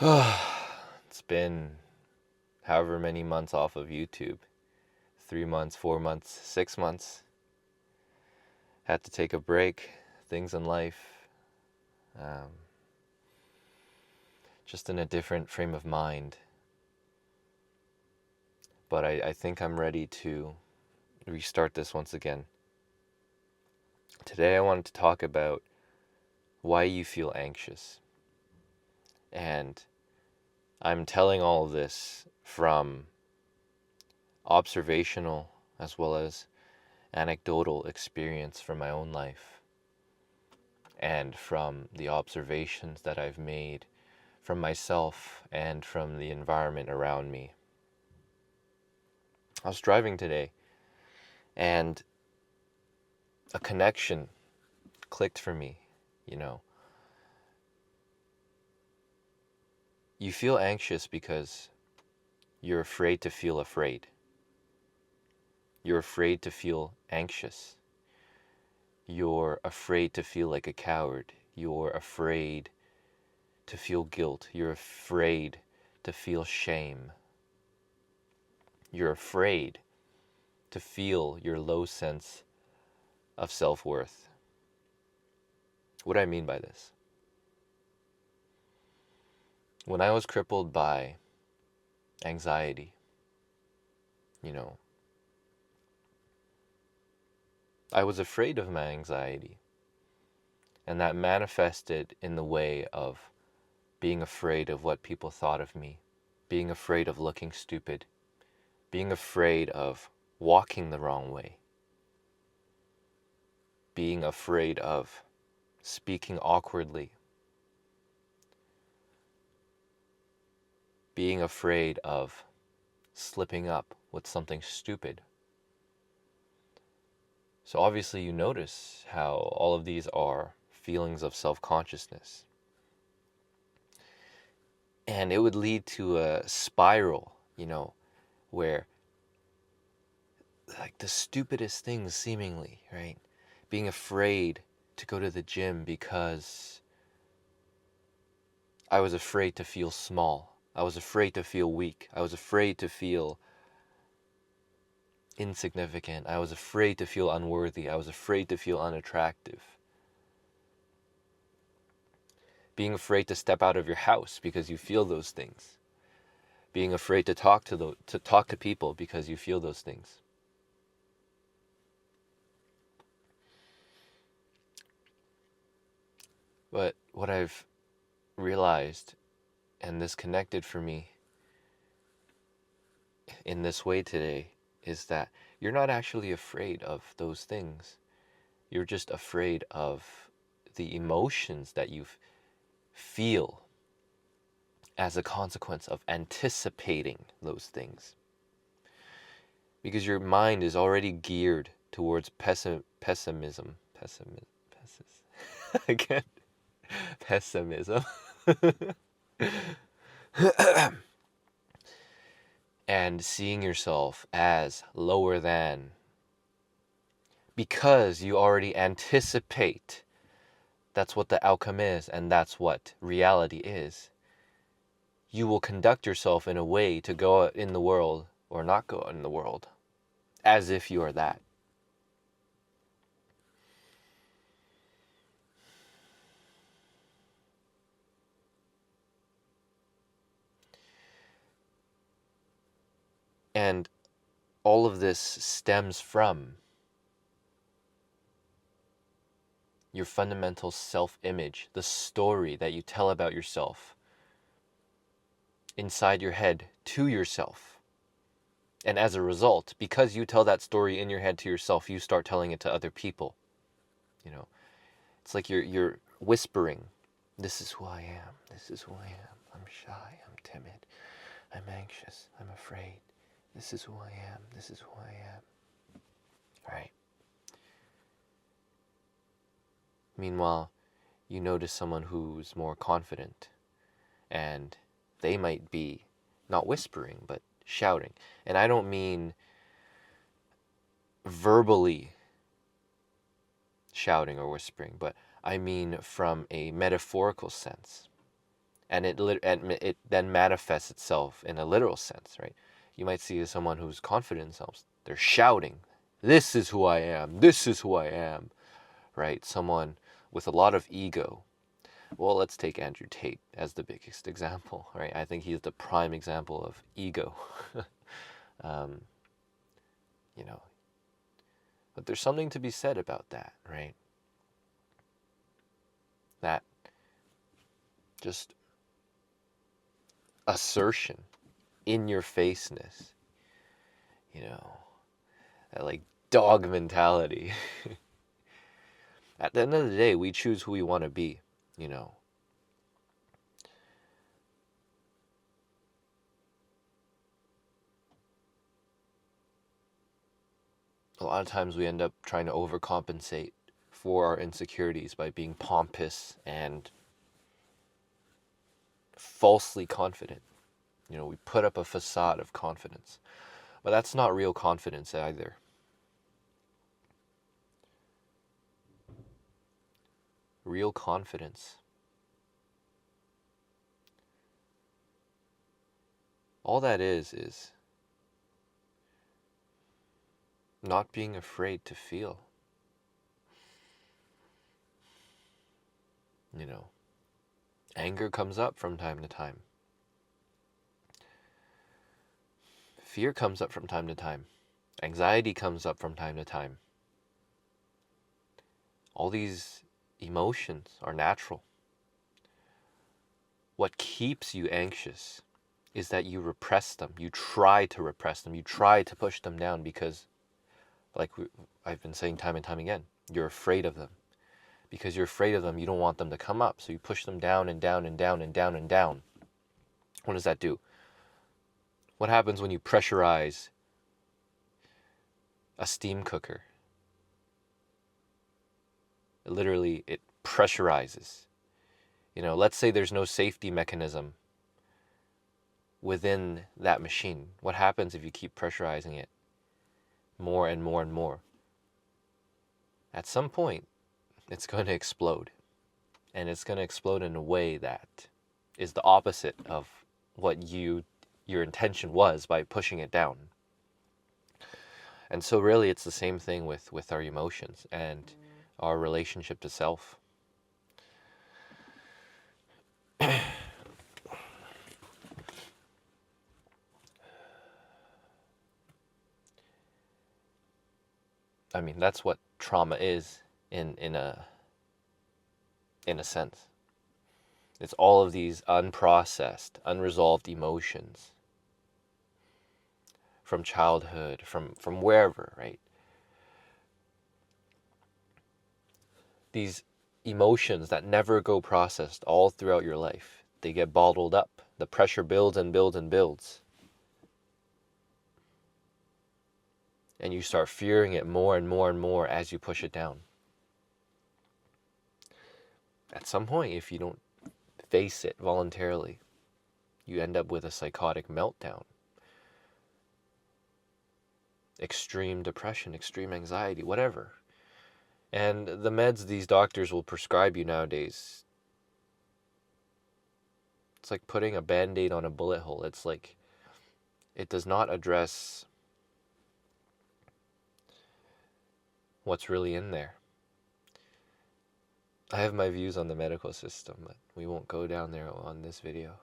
It's been however many months off of YouTube. 3 months, 4 months, 6 months. Had to take a break. Things in life. Um, just in a different frame of mind. But I think I'm ready to restart this once again. Today I wanted to talk about why you feel anxious. And I'm telling all of this from observational as well as anecdotal experience from my own life and from the observations that I've made from myself and from the environment around me. I was driving today and a connection clicked for me, you know. You feel anxious because you're afraid to feel afraid. You're afraid to feel anxious. You're afraid to feel like a coward. You're afraid to feel guilt. You're afraid to feel shame. You're afraid to feel your low sense of self-worth. What do I mean by this? When I was crippled by anxiety, you know, I was afraid of my anxiety. And that manifested in the way of being afraid of what people thought of me, being afraid of looking stupid, being afraid of walking the wrong way, being afraid of speaking awkwardly, being afraid of slipping up with something stupid. So obviously you notice how all of these are feelings of self-consciousness. And it would lead to a spiral, where like the stupidest things seemingly, right? Being afraid to go to the gym because I was afraid to feel small. I was afraid to feel weak. I was afraid to feel insignificant. I was afraid to feel unworthy. I was afraid to feel unattractive. Being afraid to step out of your house because you feel those things. Being afraid to talk to people because you feel those things. But what I've realized, and this connected for me in this way today, is that you're not actually afraid of those things. You're just afraid of the emotions that you feel as a consequence of anticipating those things. Because your mind is already geared towards pessimism. Again, pessimism. And seeing yourself as lower than, because you already anticipate that's what the outcome is and that's what reality is. You will conduct yourself in a way to go out in the world or not go out in the world as if you are that. And all of this stems from your fundamental self-image, the story that you tell about yourself inside your head to yourself. And as a result, because you tell that story in your head to yourself, you start telling it to other people. It's like you're whispering, this is who I am, this is who I am. I'm shy, I'm timid, I'm anxious, I'm afraid. This is who I am, this is who I am. Right? Meanwhile, you notice someone who's more confident, and they might be not whispering, but shouting. And I don't mean verbally shouting or whispering, but I mean from a metaphorical sense, and it then manifests itself in a literal sense, right? You might see someone who's confident in themselves. They're shouting, "This is who I am. This is who I am," right? Someone with a lot of ego. Well, let's take Andrew Tate as the biggest example, right? I think he's the prime example of ego. um, you know, but there's something to be said about that, right? That just assertion, in your faceness, that like dog mentality. At the end of the day, we choose who we want to be, you know. A lot of times we end up trying to overcompensate for our insecurities by being pompous and falsely confident. We put up a facade of confidence, but that's not real confidence either. Real confidence, all that is not being afraid to feel. Anger comes up from time to time. Fear comes up from time to time. Anxiety comes up from time to time. All these emotions are natural. What keeps you anxious is that you repress them. You try to repress them. You try to push them down because, like I've been saying time and time again, you're afraid of them. Because you're afraid of them, you don't want them to come up. So you push them down and down and down and down and down. What does that do? What happens when you pressurize a steam cooker? Literally, it pressurizes. Let's say there's no safety mechanism within that machine. What happens if you keep pressurizing it more and more and more? At some point, it's going to explode. And it's going to explode in a way that is the opposite of what your intention was by pushing it down. And so really it's the same thing with our emotions and our relationship to self. I mean, that's what trauma is in a sense. It's all of these unprocessed, unresolved emotions from childhood, from wherever, right? These emotions that never go processed all throughout your life. They get bottled up. The pressure builds and builds and builds. And you start fearing it more and more and more as you push it down. At some point, if you don't face it voluntarily, you end up with a psychotic meltdown. Extreme depression, extreme anxiety, whatever. And the meds these doctors will prescribe you nowadays, it's like putting a Band-Aid on a bullet hole. It's like, it does not address what's really in there. I have my views on the medical system, but we won't go down there on this video.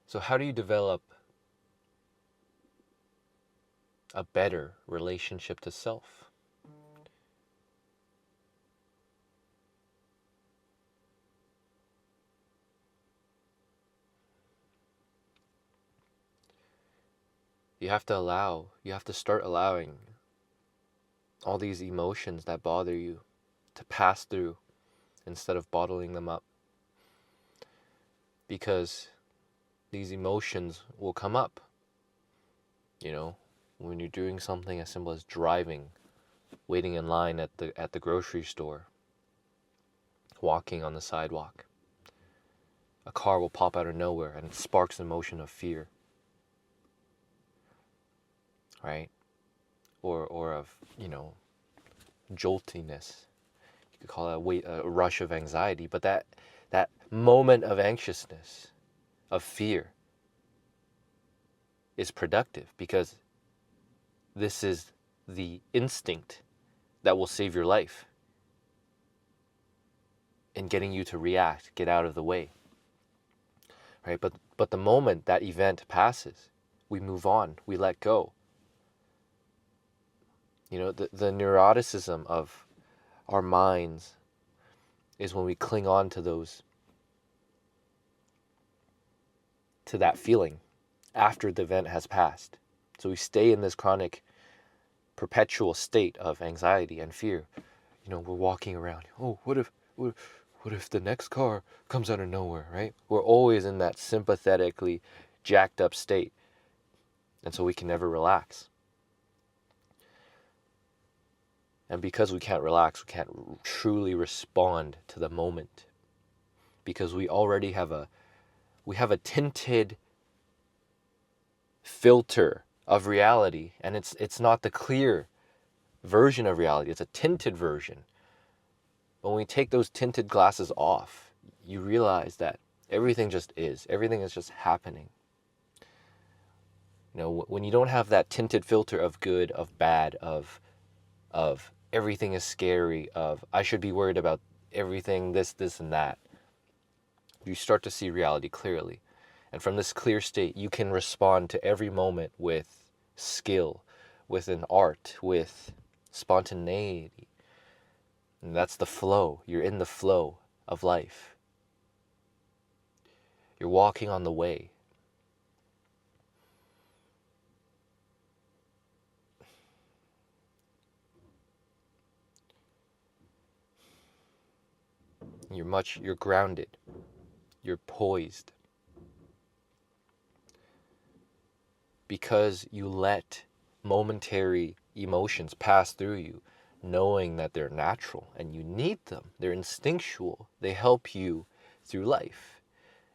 So how do you develop a better relationship to self? You have to start allowing all these emotions that bother you to pass through instead of bottling them up. Because these emotions will come up. When you're doing something as simple as driving, waiting in line at the grocery store, walking on the sidewalk. A car will pop out of nowhere and it sparks an emotion of fear. right? Or of, joltiness. You could call it a rush of anxiety, but that moment of anxiousness, of fear, is productive, because this is the instinct that will save your life in getting you to react, get out of the way, right? But the moment that event passes, we move on, we let go. The neuroticism of our minds is when we cling on to that feeling after the event has passed. So we stay in this chronic, perpetual state of anxiety and fear. We're walking around. Oh, what if the next car comes out of nowhere, right? We're always in that sympathetically jacked up state. And so we can never relax. And because we can't relax, we can't truly respond to the moment. Because we already have a tinted filter of reality, and it's not the clear version of reality, it's a tinted version. When we take those tinted glasses off, you realize that everything just is. Everything is just happening. When you don't have that tinted filter of good, of bad, of everything is scary, of I should be worried about everything, this, and that, you start to see reality clearly. And from this clear state, you can respond to every moment with skill, with an art, with spontaneity. And that's the flow. You're in the flow of life. You're walking on the way. You're grounded. You're poised. Because you let momentary emotions pass through you, knowing that they're natural and you need them. They're instinctual. They help you through life.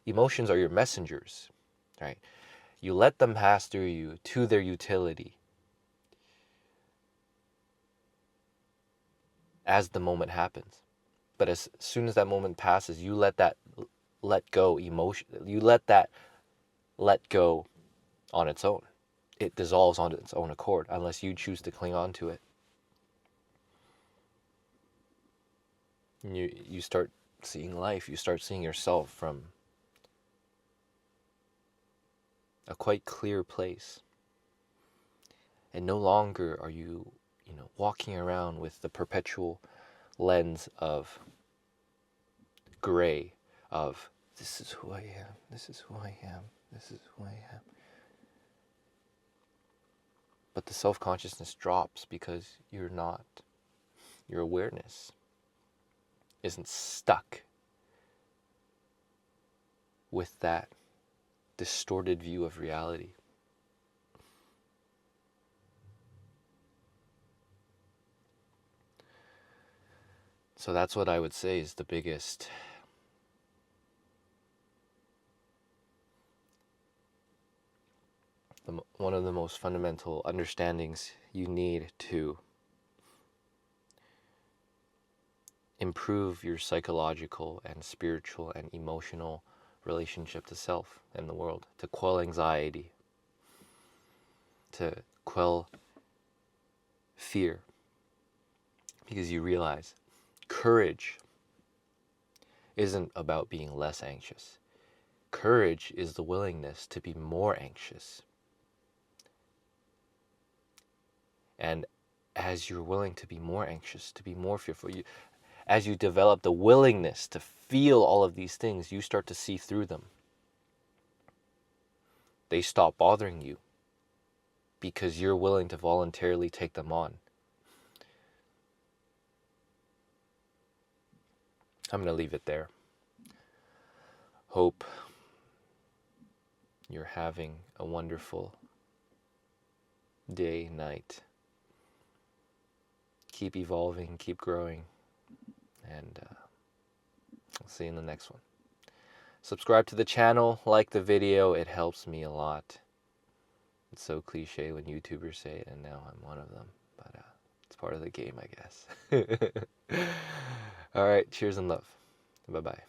Emotions are your messengers, right? You let them pass through you to their utility as the moment happens. But as soon as that moment passes, you let go emotion. You let that let go on its own. It dissolves on its own accord unless you choose to cling on to it. You start seeing life. You start seeing yourself from a quite clear place. And no longer are you, walking around with the perpetual lens of gray, of this is who I am, this is who I am, this is who I am. But the self-consciousness drops because your awareness isn't stuck with that distorted view of reality. So that's what I would say is the biggest one of the most fundamental understandings you need to improve your psychological and spiritual and emotional relationship to self and the world, to quell anxiety, to quell fear. Because you realize courage isn't about being less anxious. Courage is the willingness to be more anxious. And as you're willing to be more anxious, to be more fearful, as you develop the willingness to feel all of these things, you start to see through them. They stop bothering you because you're willing to voluntarily take them on. I'm going to leave it there. Hope you're having a wonderful day, night. Keep evolving, keep growing, and I'll see you in the next one. Subscribe to the channel, like the video, it helps me a lot. It's so cliche when YouTubers say it, and now I'm one of them. But it's part of the game, I guess. All right, cheers and love. Bye bye.